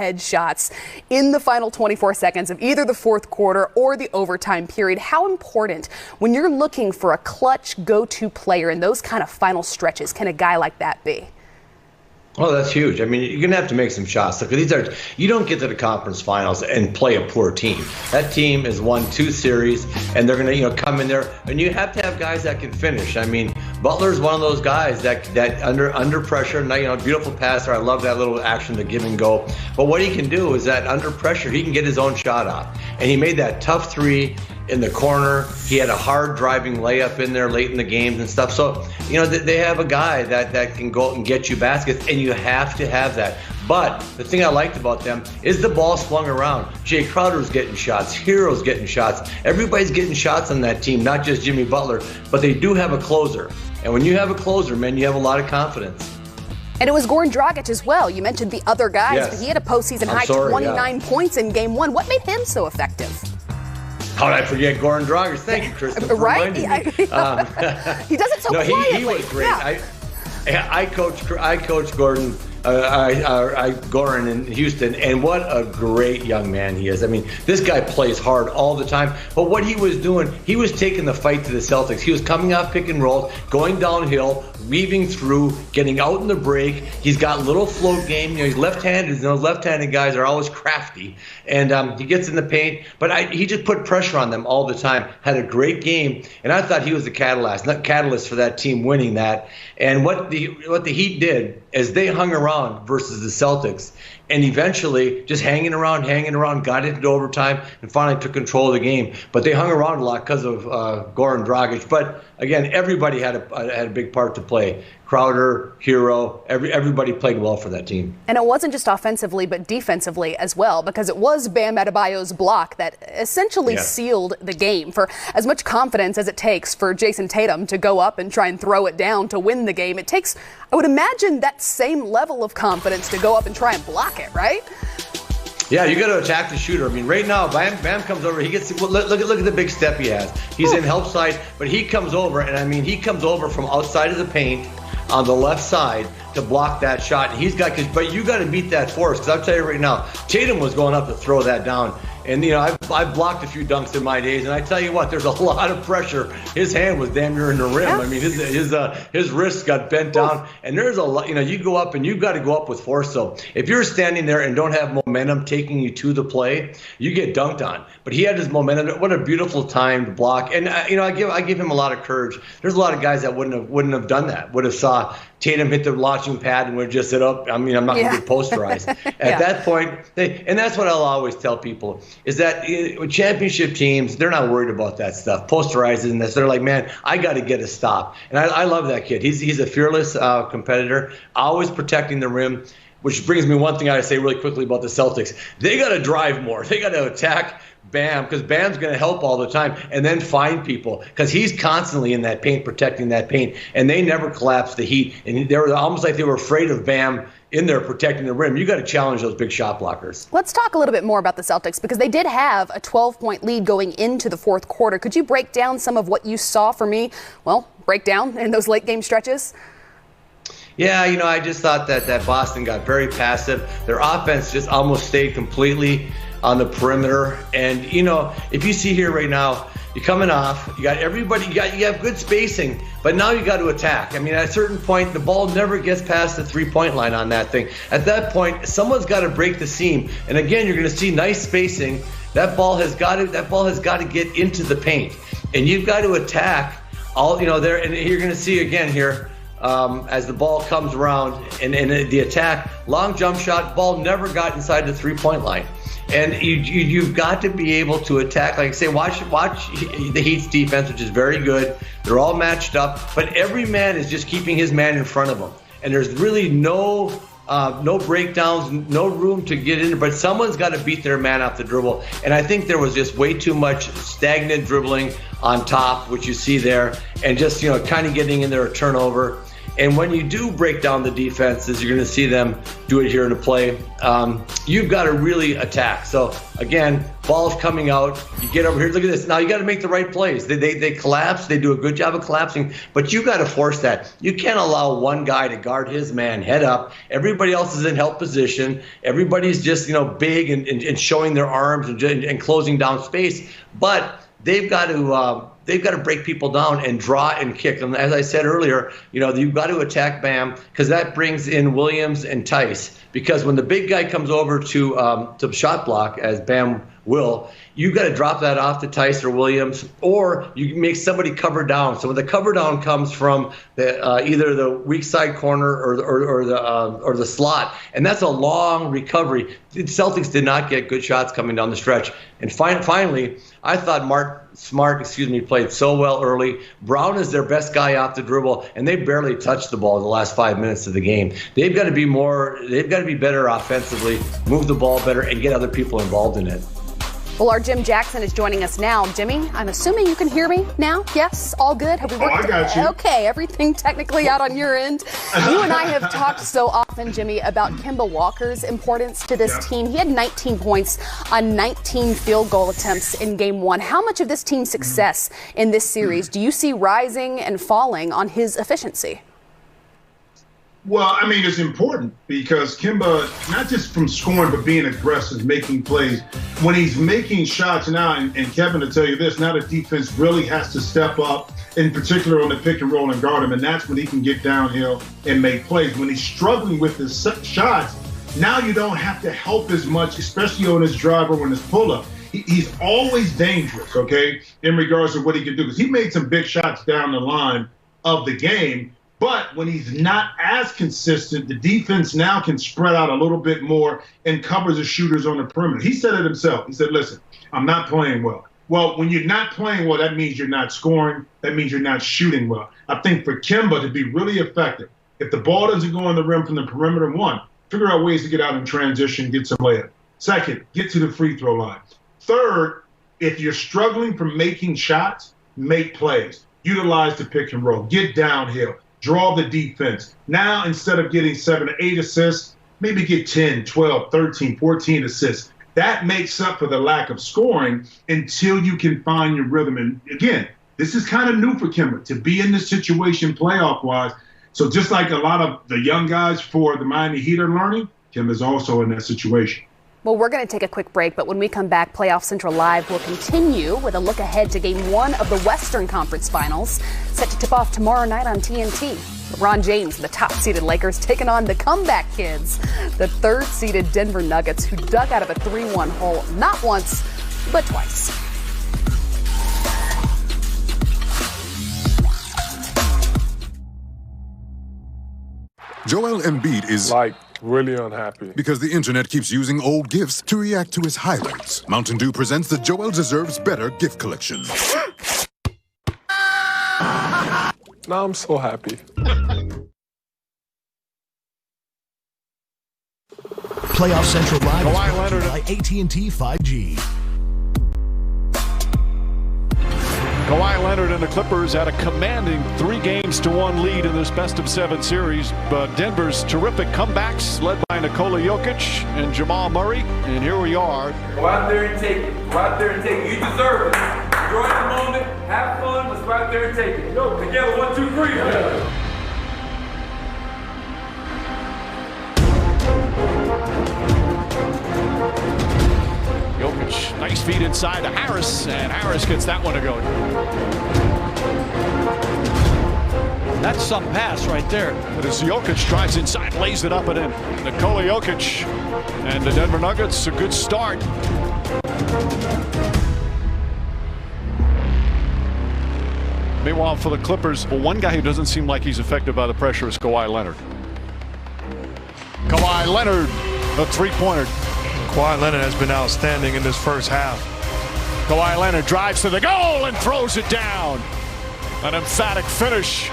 headshots in the final 24 seconds of either the fourth quarter or the overtime period. How important, when you're looking for a clutch go-to player in those kind of final stretches, can a guy like that be? Oh, that's huge. I mean, you're going to have to make some shots. Look, you don't get to the conference finals and play a poor team. That team has won 2 series, and they're going to, come in there, and you have to have guys that can finish. I mean, Butler's one of those guys that under pressure, beautiful passer. I love that little action, the give and go. But what he can do is that under pressure, he can get his own shot off. And he made that tough 3 in the corner. He had a hard driving layup in there late in the games and stuff. So, they have a guy that can go and get you baskets, and you have to have that. But the thing I liked about them is the ball swung around. Jay Crowder's getting shots. Hero's getting shots. Everybody's getting shots on that team, not just Jimmy Butler. But they do have a closer. And when you have a closer, man, you have a lot of confidence. And it was Goran Dragic as well. You mentioned the other guys, yes. But he had a postseason high 29 points in Game 1. What made him so effective? How did I forget Goran Dragic? Thank you, Kristen, for reminding me. He does it so quietly. He was great. Yeah. I coached Gordon. Goran in Houston, and what a great young man he is. I mean, this guy plays hard all the time, but what he was doing, he was taking the fight to the Celtics. He was coming off pick and roll, going downhill, weaving through, getting out in the break. He's got little float game. He's left-handed, and those left-handed guys are always crafty, and he gets in the paint, but he just put pressure on them all the time. Had a great game, and I thought he was the catalyst for that team winning that. And what the Heat did is they hung around versus the Celtics, and eventually just hanging around, got into overtime, and finally took control of the game. But they hung around a lot because of Goran Dragic. But again, everybody had a big part to play. Crowder, Hero, everybody played well for that team. And it wasn't just offensively, but defensively as well, because it was Bam Adebayo's block that essentially sealed the game. For as much confidence as it takes for Jason Tatum to go up and try and throw it down to win the game, it takes, I would imagine, that same level of confidence to go up and try and block it, right? Yeah, you got to attack the shooter. I mean, right now, Bam comes over. He gets look at the big step he has. He's in help side, but he comes over, and I mean, he comes over from outside of the paint on the left side to block that shot. And he's got, but you got to beat that force. Because I'll tell you right now, Tatum was going up to throw that down. And, I've blocked a few dunks in my days, and I tell you what, there's a lot of pressure. His hand was damn near in the rim. I mean, his wrist got bent down, and there's a lot. You go up, and you've got to go up with force. So if you're standing there and don't have momentum taking you to the play, you get dunked on. But he had his momentum. What a beautiful time to block. And I give him a lot of courage. There's a lot of guys that wouldn't have done that. Would have saw Tatum hit the launching pad and would have just said, "Oh, I'm not going to get posterized." At that point, and that's what I'll always tell people is that with championship teams, they're not worried about that stuff, posterizing this. They're like, man, I got to get a stop. And I love that kid. He's a fearless competitor, always protecting the rim. Which brings me one thing I say really quickly about the Celtics. They got to drive more. They got to attack Bam, because Bam's going to help all the time, and then find people, because he's constantly in that paint, protecting that paint, and they never collapse the Heat. And they were almost like they were afraid of Bam in there protecting the rim. You got to challenge those big shot blockers. Let's talk a little bit more about the Celtics, because they did have a 12-point lead going into the fourth quarter. Could you break down some of what you saw for me? Well, break down in those late game stretches? Yeah, I just thought that Boston got very passive. Their offense just almost stayed completely on the perimeter. And, if you see here right now, you're coming off, you got everybody, you have good spacing, but now you got to attack. I mean, at a certain point, the ball never gets past the three-point line on that thing. At that point, someone's got to break the seam. And again, you're going to see nice spacing. That ball has got to get into the paint. And you've got to attack all, there. And you're going to see again here, as the ball comes around and the attack, long jump shot, ball never got inside the three-point line. And you've got to be able to attack. Like I say, watch the Heat's defense, which is very good. They're all matched up, but every man is just keeping his man in front of him. And there's really no breakdowns, no room to get in. But someone's got to beat their man off the dribble. And I think there was just way too much stagnant dribbling on top, which you see there, and just kind of getting in there a turnover. And when you do break down the defenses, you're going to see them do it here in the play. You've got to really attack. So again, ball's coming out. You get over here. Look at this. Now you got to make the right plays. They collapse. They do a good job of collapsing, but you got to force that. You can't allow one guy to guard his man head up. Everybody else is in help position. Everybody's just big and showing their arms and closing down space. But they've got to break people down and draw and kick. And as I said earlier, you've got to attack Bam, because that brings in Williams and Tice. Because when the big guy comes over to shot block, as Bam will, you got to drop that off to Tice or Williams, or you make somebody cover down. So when the cover down comes from either the weak side corner or the slot, and that's a long recovery. The Celtics did not get good shots coming down the stretch. And finally, I thought Smart played so well early. Brown is their best guy off the dribble, and they barely touched the ball in the last 5 minutes of the game. They've got to be better offensively, move the ball better, and get other people involved in it. Well, our Jim Jackson is joining us now. Jimmy, I'm assuming you can hear me now? Yes? All good? Have we worked? I got you. Okay, everything technically out on your end. You and I have talked so often, Jimmy, about Kemba Walker's importance to this team. He had 19 points on 19 field goal attempts in Game 1. How much of this team's success in this series do you see rising and falling on his efficiency? Well, I mean, it's important because Kemba, not just from scoring, but being aggressive, making plays. When he's making shots now, and Kevin, to tell you this, now the defense really has to step up, in particular on the pick and roll and guard him, and that's when he can get downhill and make plays. When he's struggling with his shots, now you don't have to help as much, especially on his drive or on his pull-up. He's always dangerous, okay, in regards to what he can do, because he made some big shots down the line of the game. But when he's not as consistent, the defense now can spread out a little bit more and cover the shooters on the perimeter. He said it himself. He said, listen, I'm not playing well. Well, when you're not playing well, that means you're not scoring. That means you're not shooting well. I think for Kemba to be really effective, if the ball doesn't go on the rim from the perimeter, one, figure out ways to get out in transition, get some layup. Second, get to the free throw line. Third, if you're struggling from making shots, make plays. Utilize the pick and roll. Get downhill. Draw the defense. Now, instead of getting 7 or 8 assists, maybe get 10, 12, 13, 14 assists. That makes up for the lack of scoring until you can find your rhythm. And again, this is kind of new for Kemba to be in this situation playoff-wise. So just like a lot of the young guys for the Miami Heat are learning, Kemba's also in that situation. Well, we're going to take a quick break, but when we come back, Playoff Central Live will continue with a look ahead to Game 1 of the Western Conference Finals, set to tip off tomorrow night on TNT. LeBron James, the top-seeded Lakers, taking on the comeback kids, the third-seeded Denver Nuggets, who dug out of a 3-1 hole not once, but twice. Joel Embiid is really unhappy because the internet keeps using old gifs to react to his highlights. Mountain Dew presents the Joel Deserves Better gift collection. Now I'm so happy. Playoff Central Live is brought to you by AT&T 5G. Kawhi Leonard and the Clippers had a commanding 3-1 lead in this best-of-7 series, but Denver's terrific comebacks led by Nikola Jokic and Jamal Murray, and here we are. Go out there and take it. Go out there and take it. You deserve it. Enjoy the moment. Have fun. Let's go out there and take it. Go together. 1, 2, 3. Yeah. Jokic, nice feed inside to Harris, and Harris gets that one to go. That's some pass right there. But as Jokic drives inside, lays it up and in. Nikola Jokic and the Denver Nuggets, a good start. Meanwhile, for the Clippers, one guy who doesn't seem like he's affected by the pressure is Kawhi Leonard. Kawhi Leonard, a three-pointer. Kawhi Leonard has been outstanding in this first half. Kawhi Leonard drives to the goal and throws it down. An emphatic finish.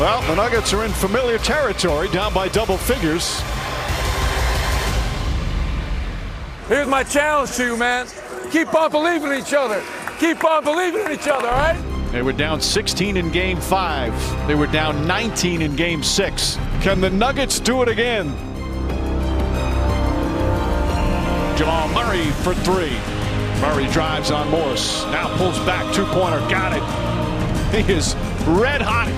Well, the Nuggets are in familiar territory, down by double figures. Here's my challenge to you, man. Keep on believing in each other. Keep on believing in each other, all right? They were down 16 in Game 5. They were down 19 in Game 6. Can the Nuggets do it again? Jamal Murray for 3. Murray drives on Morris. Now pulls back, two-pointer. Got it. He is red hot.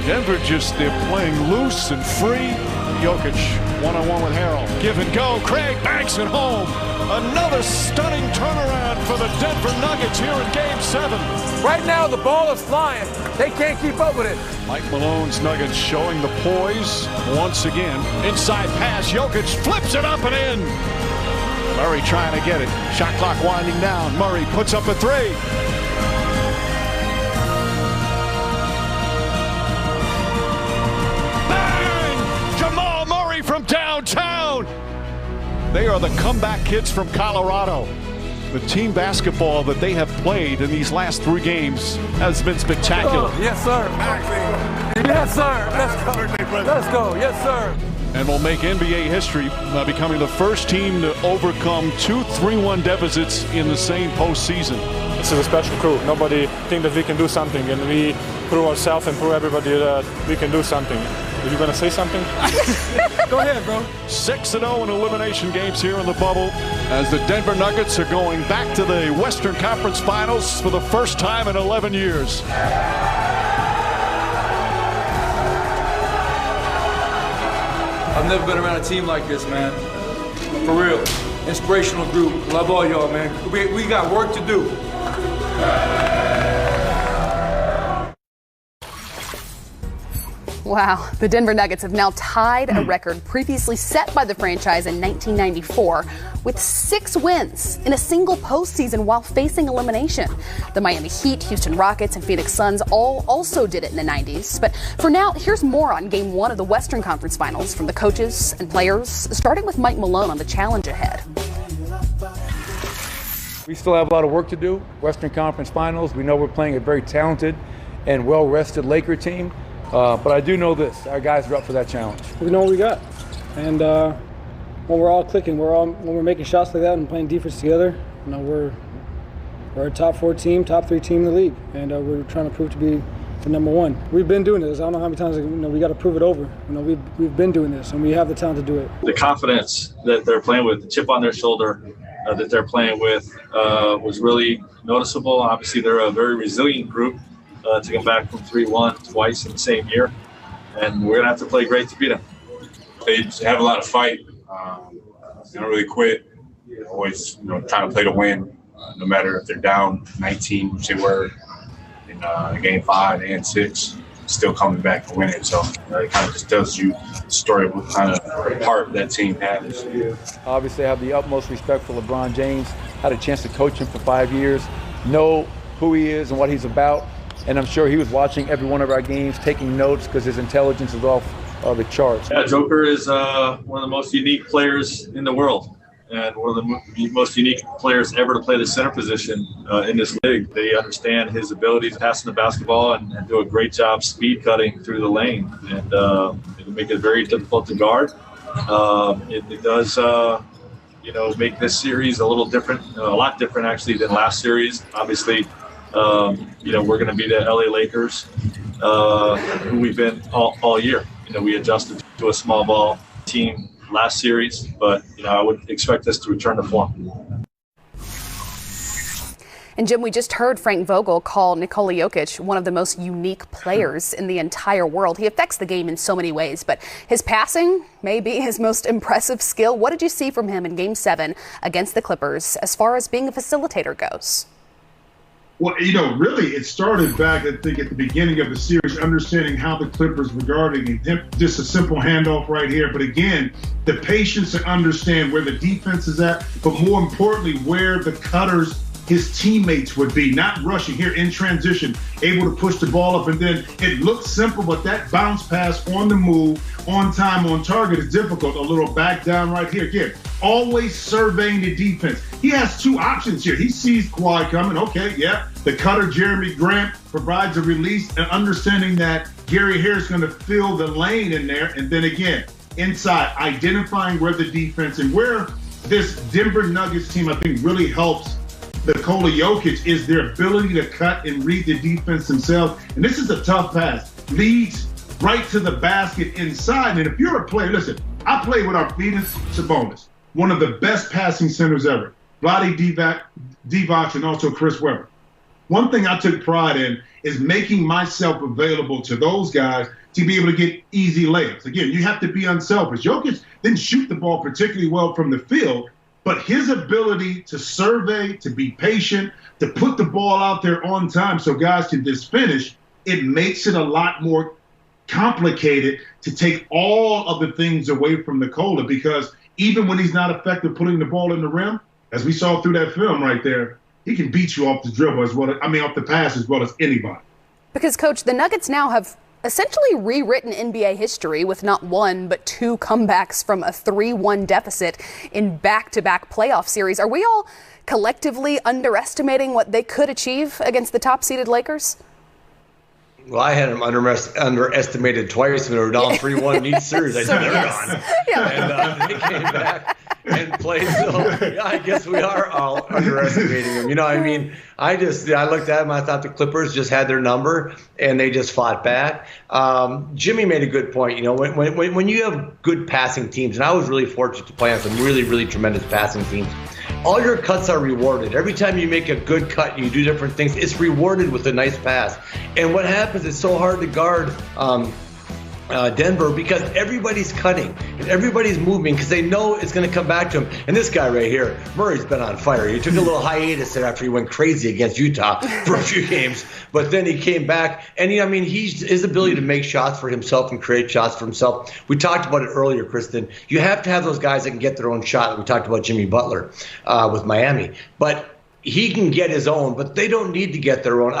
Denver they're playing loose and free. Jokic one-on-one with Harrell. Give and go. Craig banks it home. Another stunning turnaround for the Denver Nuggets here in Game 7. Right now, the ball is flying. They can't keep up with it. Mike Malone's Nuggets showing the poise once again. Inside pass. Jokic flips it up and in. Murray trying to get it. Shot clock winding down. Murray puts up a 3. Bang! Jamal Murray from downtown. They are the comeback kids from Colorado. The team basketball that they have played in these last 3 games has been spectacular. Yes, sir. Yes, sir. Let's go. Let's go. Yes, sir. And will make NBA history becoming the first team to overcome 2 3-1 deficits in the same postseason. This is a special crew. Nobody think that we can do something, and we prove ourselves and prove everybody that we can do something. Are you going to say something? Go ahead, bro. 6-0 in elimination games here in the bubble as the Denver Nuggets are going back to the Western Conference Finals for the first time in 11 years. I've never been around a team like this, man. For real. Inspirational group. Love all y'all, man. We got work to do. Wow, the Denver Nuggets have now tied a record previously set by the franchise in 1994 with 6 wins in a single postseason while facing elimination. The Miami Heat, Houston Rockets, and Phoenix Suns all also did it in the 90s. But for now, here's more on Game 1 of the Western Conference Finals from the coaches and players, starting with Mike Malone on the challenge ahead. We still have a lot of work to do. Western Conference Finals, we know we're playing a very talented and well-rested Laker team. But I do know this, our guys are up for that challenge. We know what we got. And when we're all clicking, when we're making shots like that and playing defense together, you know, we're a top 4 team, top 3 team in the league. And we're trying to prove to be the number 1. We've been doing this. I don't know how many times we got to prove it over. We've been doing this, and we have the talent to do it. The confidence that they're playing with, the chip on their shoulder that they're playing with was really noticeable. Obviously, they're a very resilient group. To come back from 3-1 twice in the same year, and we're gonna have to play great to beat them. They have a lot of fight. They don't really quit. They're always, trying to play to win, no matter if they're down 19, which they were in Game 5 and 6, still coming back and winning. So it kind of just tells you the story of what kind of heart that team has. Obviously, I have the utmost respect for LeBron James. Had a chance to coach him for 5 years, know who he is and what he's about. And I'm sure he was watching every one of our games, taking notes, because his intelligence is off the charts. Yeah, Joker is one of the most unique players in the world, and one of the most unique players ever to play the center position in this league. They understand his abilities passing the basketball and do a great job speed cutting through the lane, and it'll make it very difficult to guard. It does, make this series a little different, a lot different actually than last series. Obviously, we're going to be the LA Lakers, who we've been all year. We adjusted to a small ball team last series, but, I would expect us to return to form. And Jim, we just heard Frank Vogel call Nikola Jokic one of the most unique players in the entire world. He affects the game in so many ways, but his passing may be his most impressive skill. What did you see from him in Game 7 against the Clippers as far as being a facilitator goes? Well, really, it started back, I think, at the beginning of the series, understanding how the Clippers were guarding him. Just a simple handoff right here. But again, the patience to understand where the defense is at, but more importantly, where the cutters, his teammates would be, not rushing here in transition, able to push the ball up. And then it looks simple, but that bounce pass on the move, on time, on target is difficult. A little back down right here. Again, always surveying the defense. He has 2 options here. He sees Kawhi coming. Okay, yeah. The cutter, Jeremy Grant, provides a release, and understanding that Gary Harris is going to fill the lane in there. And then again, inside, identifying where the defense and where this Denver Nuggets team, I think, really helps Nikola Jokic is their ability to cut and read the defense themselves. And this is a tough pass. Leads right to the basket inside. And if you're a player, listen, I played with Arvydas Sabonis, one of the best passing centers ever. Vlade Divac and also Chris Webber. One thing I took pride in is making myself available to those guys to be able to get easy layups. Again, you have to be unselfish. Jokic didn't shoot the ball particularly well from the field, but his ability to survey, to be patient, to put the ball out there on time so guys can just finish, it makes it a lot more complicated to take all of the things away from Nikola, because even when he's not effective putting the ball in the rim, as we saw through that film right there, he can beat you off the dribble off the pass as well as anybody. Because, Coach, the Nuggets now have essentially rewritten NBA history with not one but two comebacks from a 3-1 deficit in back-to-back playoff series. Are we all collectively underestimating what they could achieve against the top-seeded Lakers? Well, I had them underestimated twice when they were down 3-1 in each series. I said they're gone. Yeah. And they came back and played. So yeah, I guess we are all underestimating them. You know, I mean, I looked at them. I thought the Clippers just had their number, and they just fought back. Jimmy made a good point. You know, when you have good passing teams, and I was really fortunate to play on some really, really tremendous passing teams, all your cuts are rewarded. Every time you make a good cut, you do different things, it's rewarded with a nice pass. And what happens, it's so hard to guard Denver because everybody's cutting and everybody's moving because they know it's going to come back to him. And this guy right here, Murray's been on fire. He took a little hiatus there after he went crazy against Utah for a few games, but then he came back. And I mean, his ability to make shots for himself and create shots for himself. We talked about it earlier, Kristen. You have to have those guys that can get their own shot. We talked about Jimmy Butler with Miami, but he can get his own, but they don't need to get their own.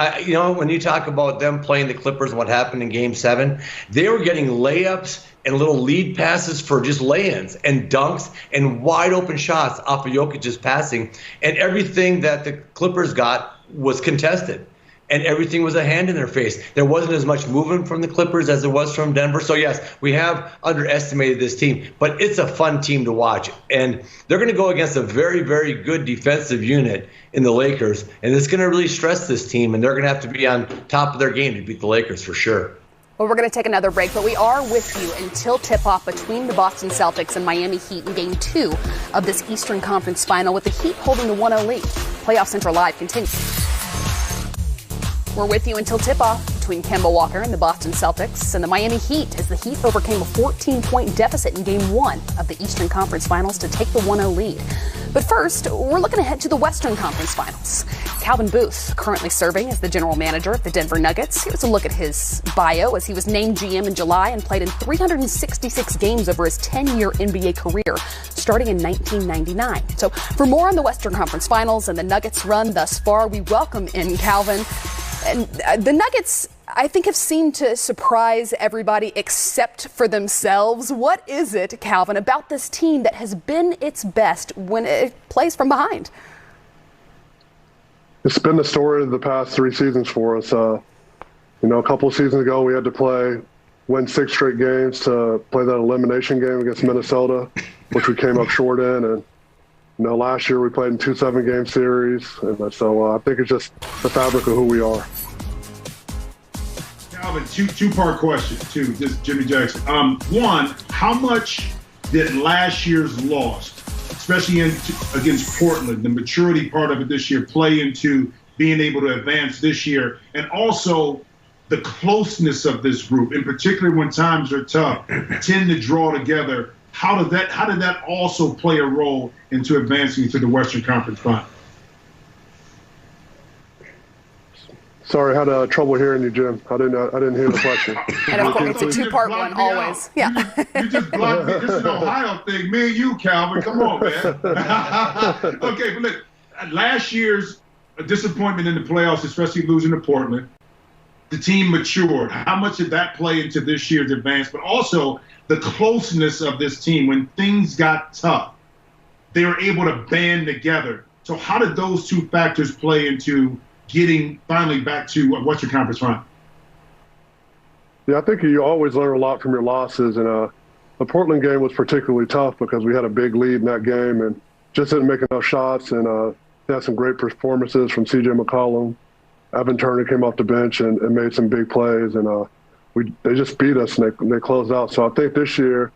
When you talk about them playing the Clippers and what happened in Game 7, they were getting layups and little lead passes for just lay-ins and dunks and wide open shots off of Jokic's passing. And everything that the Clippers got was contested. And everything was a hand in their face. There wasn't as much movement from the Clippers as there was from Denver. So, yes, we have underestimated this team. But it's a fun team to watch. And they're going to go against a very, very good defensive unit in the Lakers. And it's going to really stress this team. And they're going to have to be on top of their game to beat the Lakers for sure. Well, we're going to take another break, but we are with you until tip-off between the Boston Celtics and Miami Heat in Game 2 of this Eastern Conference Final, with the Heat holding the 1-0 lead. Playoff Central Live continues. We're with you until tip-off between Kemba Walker and the Boston Celtics and the Miami Heat as the Heat overcame a 14-point deficit in Game 1 of the Eastern Conference Finals to take the 1-0 lead. But first, we're looking ahead to the Western Conference Finals. Calvin Booth, currently serving as the general manager of the Denver Nuggets. Here's a look at his bio as he was named GM in July and played in 366 games over his 10-year NBA career, starting in 1999. So for more on the Western Conference Finals and the Nuggets' run thus far, we welcome in Calvin. And the Nuggets, I think, have seemed to surprise everybody except for themselves. What is it, Calvin, about this team that has been its best when it plays from behind? It's been the story of the past 3 seasons for us. A couple of seasons ago, we had to win 6 straight games to play that elimination game against Minnesota, which we came up short in. And last year we played in 2 7-game series, and so I think it's just the fabric of who we are. Calvin, two-part question, too. This is Jimmy Jackson. One, how much did last year's loss, especially against Portland, the maturity part of it this year, play into being able to advance this year, and also the closeness of this group, in particular when times are tough, tend to draw together? How did that also play a role into advancing to the Western Conference Final? Sorry, I had trouble hearing you, Jim. I didn't hear the question. And of course, it's a 2-part one, always. Yeah. You just blocked me. This is an Ohio thing. Me and you, Calvin. Come on, man. Okay, but look, last year's disappointment in the playoffs, especially losing to Portland, the team matured. How much did that play into this year's advance? But also the closeness of this team when things got tough, they were able to band together. So how did those 2 factors play into getting finally back to Western Conference Final? Yeah, I think you always learn a lot from your losses. And the Portland game was particularly tough because we had a big lead in that game and just didn't make enough shots. And had some great performances from C.J. McCollum. Evan Turner came off the bench and made some big plays, and they just beat us and they closed out. So I think this year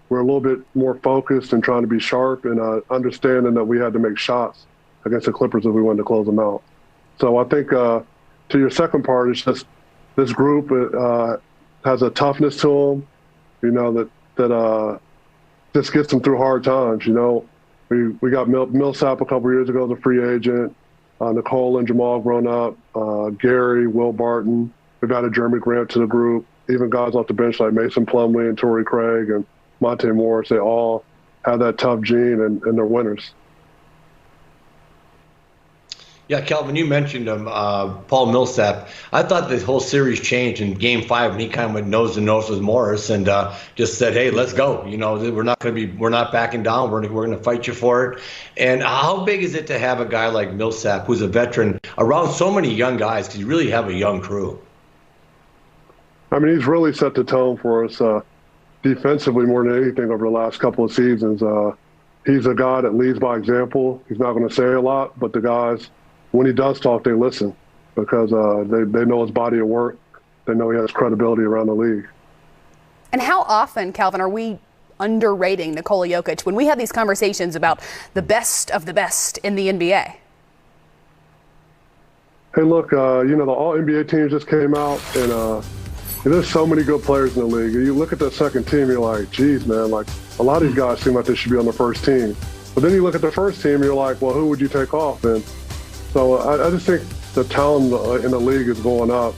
we're a little bit more focused and trying to be sharp and understanding that we had to make shots against the Clippers if we wanted to close them out. So I think to your second part, it's just this group has a toughness to them, that just gets them through hard times. We got Millsap a couple years ago as a free agent, Nicole and Jamal grown up, Gary, Will Barton. We've added Jeremy Grant to the group, even guys off the bench like Mason Plumlee and Torrey Craig and Monte Morris. They all have that tough gene, and they're winners. Yeah, Calvin, you mentioned him, Paul Millsap. I thought the whole series changed in Game 5 when he kind of went nose to nose with Morris and just said, "Hey, let's go. We're not backing down. We're going to fight you for it." And how big is it to have a guy like Millsap, who's a veteran, around so many young guys? Because you really have a young crew. I mean, he's really set the tone for us defensively more than anything over the last couple of seasons. He's a guy that leads by example. He's not going to say a lot, but the guys, when he does talk, they listen because they know his body of work. They know he has credibility around the league. And how often, Calvin, are we underrating Nikola Jokic when we have these conversations about the best of the best in the NBA? Hey, look, the All-NBA teams just came out, and there's so many good players in the league. You look at the second team, you're like, geez, man, like a lot of these guys seem like they should be on the first team. But then you look at the first team, and you're like, well, who would you take off? And so I just think the talent in the league is going up.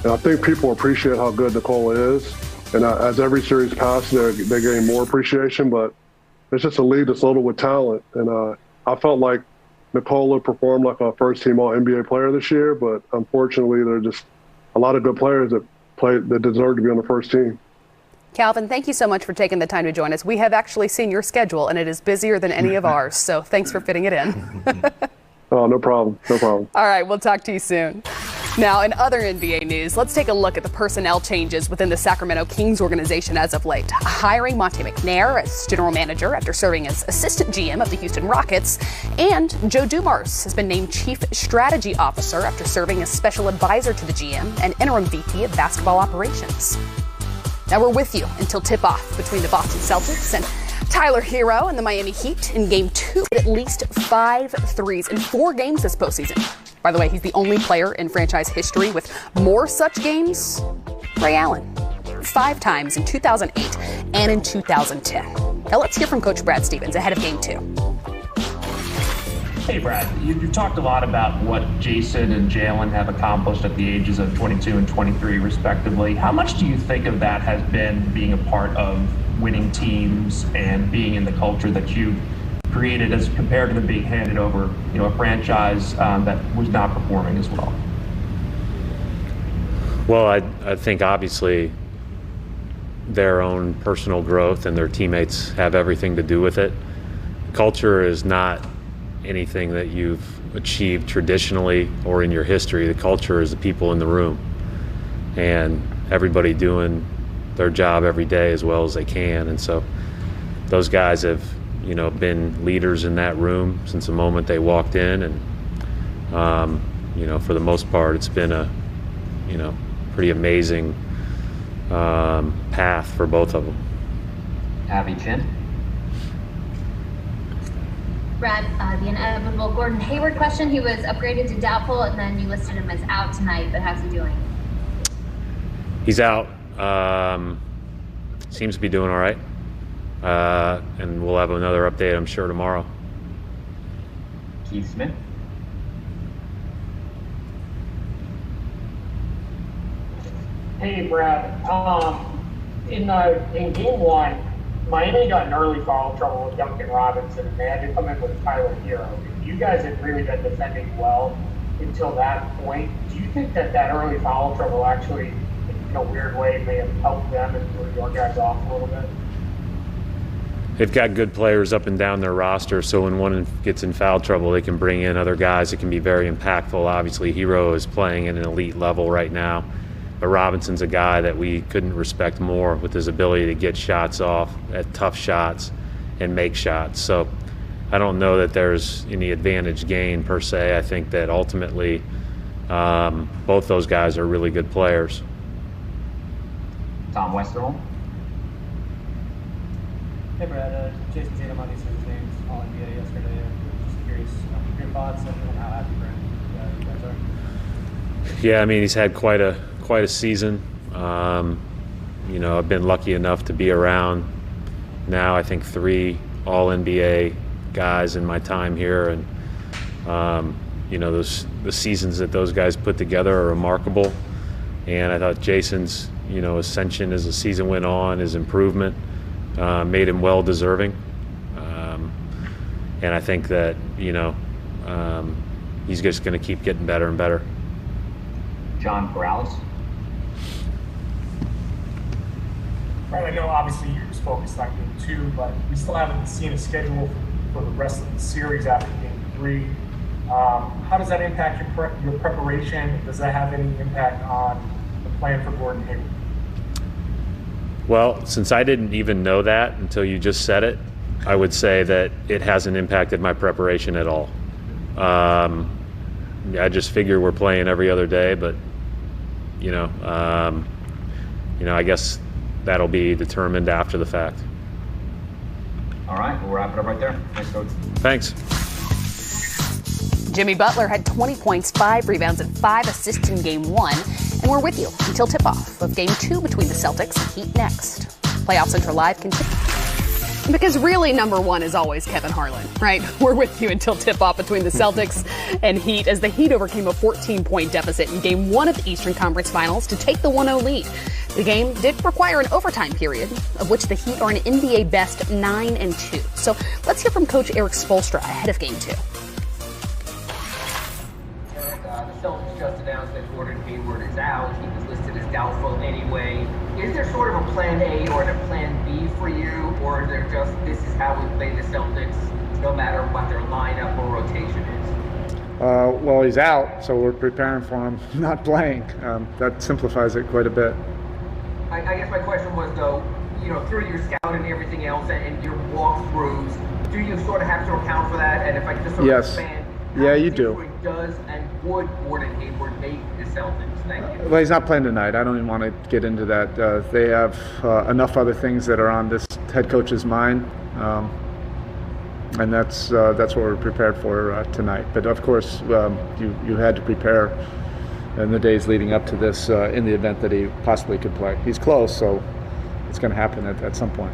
And I think people appreciate how good Nikola is. And as every series passes, they gain more appreciation. But it's just a league that's loaded with talent. And I felt like Nikola performed like a first-team All-NBA player this year. But unfortunately, there are just a lot of good players that deserve to be on the first team. Calvin, thank you so much for taking the time to join us. We have actually seen your schedule, and it is busier than any of ours. So thanks for fitting it in. Oh, no problem. No problem. All right, we'll talk to you soon. Now, in other NBA news, let's take a look at the personnel changes within the Sacramento Kings organization as of late. Hiring Monte McNair as general manager after serving as assistant GM of the Houston Rockets, and Joe Dumars has been named chief strategy officer after serving as special advisor to the GM and interim VP of basketball operations. Now we're with you until tip-off between the Boston Celtics and Tyler Hero and the Miami Heat in Game 2. At least 5 threes in 4 games this postseason. By the way, he's the only player in franchise history with more such games. Ray Allen, 5 times in 2008 and in 2010. Now let's hear from Coach Brad Stevens ahead of Game 2. Hey, Brad, you've talked a lot about what Jason and Jalen have accomplished at the ages of 22 and 23, respectively. How much do you think of that has been being a part of winning teams and being in the culture that you've created as compared to them being handed over, a franchise that was not performing as well? Well, I think obviously their own personal growth and their teammates have everything to do with it. Culture is not anything that you've achieved traditionally or in your history. The culture is the people in the room and everybody doing their job every day as well as they can. And so those guys have, been leaders in that room since the moment they walked in. And, for the most part, it's been a, pretty amazing path for both of them. Abby Chin. Brad, the inevitable Gordon Hayward question. He was upgraded to doubtful, and then you listed him as out tonight, but how's he doing? He's out. Seems to be doing all right. And we'll have another update, I'm sure, tomorrow. Keith Smith. Hey, Brad. In Game 1, Miami got in early foul trouble with Duncan Robinson, and they had to come in with Tyler Hero. You guys had really been defending well until that point. Do you think that early foul trouble actually, in a weird way, may have helped them and threw your guys off a little bit? They've got good players up and down their roster, so when one gets in foul trouble, they can bring in other guys that can be very impactful. Obviously, Hero is playing at an elite level right now, but Robinson's a guy that we couldn't respect more with his ability to get shots off at tough shots and make shots. So I don't know that there's any advantage gain per se. I think that ultimately both those guys are really good players. Tom Westerholm. Hey Brad, Jason Tatum obviously was named All-NBA yesterday. Just curious your thoughts and how happy Brad you guys are. Yeah, I mean he's had quite a season. You know, I've been lucky enough to be around now. I think 3 All-NBA guys in my time here, and you know the seasons that those guys put together are remarkable. And I thought Jason's ascension as the season went on, his improvement made him well deserving. And I think that he's just going to keep getting better and better. John Corrales. Right, I know obviously you're just focused on game 2, but we still haven't seen a schedule for the rest of the series after game 3. How does that impact your preparation? Does that have any impact on the plan for Gordon Hayward? Well, since I didn't even know that until you just said it, I would say that it hasn't impacted my preparation at all. I just figure we're playing every other day, but I guess that'll be determined after the fact. All right, we'll wrap it up right there. Thanks, Coach. Thanks. Jimmy Butler had 20 points, 5 rebounds, and 5 assists in Game 1. And we're with you until tip-off of Game 2 between the Celtics and Heat next. Playoff Central Live continues. Because really, number 1 is always Kevin Harlan, right? We're with you until tip-off between the Celtics and Heat as the Heat overcame a 14-point deficit in Game 1 of the Eastern Conference Finals to take the 1-0 lead. The game did require an overtime period, of which the Heat are an NBA best 9-2. So let's hear from Coach Eric Spoelstra ahead of Game 2. The Celtics just announced that Gordon Hayward is out. He was listed as doubtful anyway. Is there sort of a plan A or a plan B for you, or is there just this is how we play the Celtics no matter what their lineup or rotation is? Well, he's out, so we're preparing for him not playing. That simplifies it quite a bit. I guess my question was, though, through your scouting and everything else and your walkthroughs, do you sort of have to account for that? And if I could just sort of expand, yeah, you do. Does and would Gordon Hayward make the Celtics? Thank you. Well, he's not playing tonight. I don't even want to get into that. They have enough other things that are on this head coach's mind, and that's what we're prepared for tonight. But of course, you had to prepare in the days leading up to this in the event that he possibly could play. He's close, so it's going to happen at some point.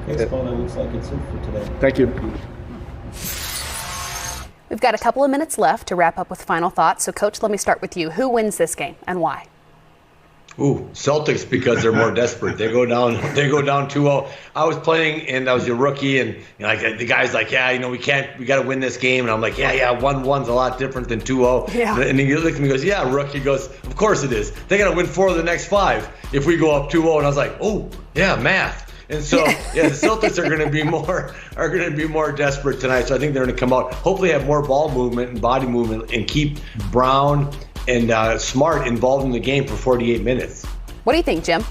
Case Bono looks like it's it for today. Thank you. We've got a couple of minutes left to wrap up with final thoughts. So, Coach, let me start with you. Who wins this game and why? Ooh, Celtics, because they're more desperate. They go down 2-0. I was playing and I was a rookie, and the guy's like, we got to win this game, and I'm like, 1-1's a lot different than 2-0. Yeah. And he looked at me and goes, yeah, rookie. He goes, of course it is. They got to win 4 of the next 5 if we go up 2-0. And I was like, oh yeah, math. And so, the Celtics are going to be more desperate tonight. So I think they're going to come out, hopefully have more ball movement and body movement, and keep Brown and Smart involved in the game for 48 minutes. What do you think, Jim?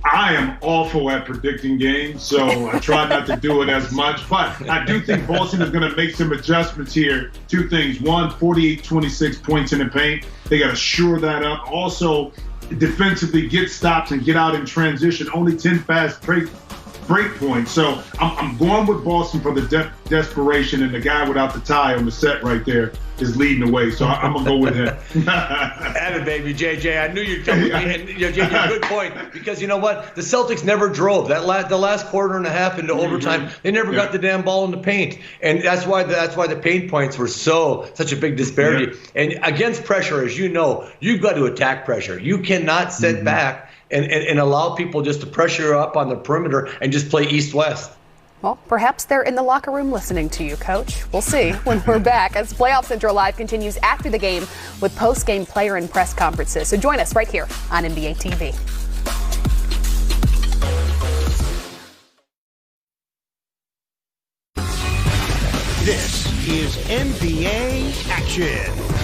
I am awful at predicting games, so I try not to do it as much. But I do think Boston is going to make some adjustments here. 2 things. 1, 48-26 points in the paint. They got to shore that up. Also, defensively get stops and get out in transition. Only 10 fast break points. So I'm going with Boston for the desperation, and the guy without the tie on the set right there is leading the way. So I'm going to go with him. Atta baby, JJ. I knew you'd come with me. And JJ, good point. Because you know what? The Celtics never drove. The last quarter and a half into overtime, they never got the damn ball in the paint. And that's why the paint points were such a big disparity. Yeah. And against pressure, as you know, you've got to attack pressure. You cannot sit back and allow people just to pressure up on the perimeter and just play east-west. Well, perhaps they're in the locker room listening to you, Coach. We'll see when we're back as Playoff Central Live continues after the game with post-game player and press conferences. So join us right here on NBA TV. This is NBA Action.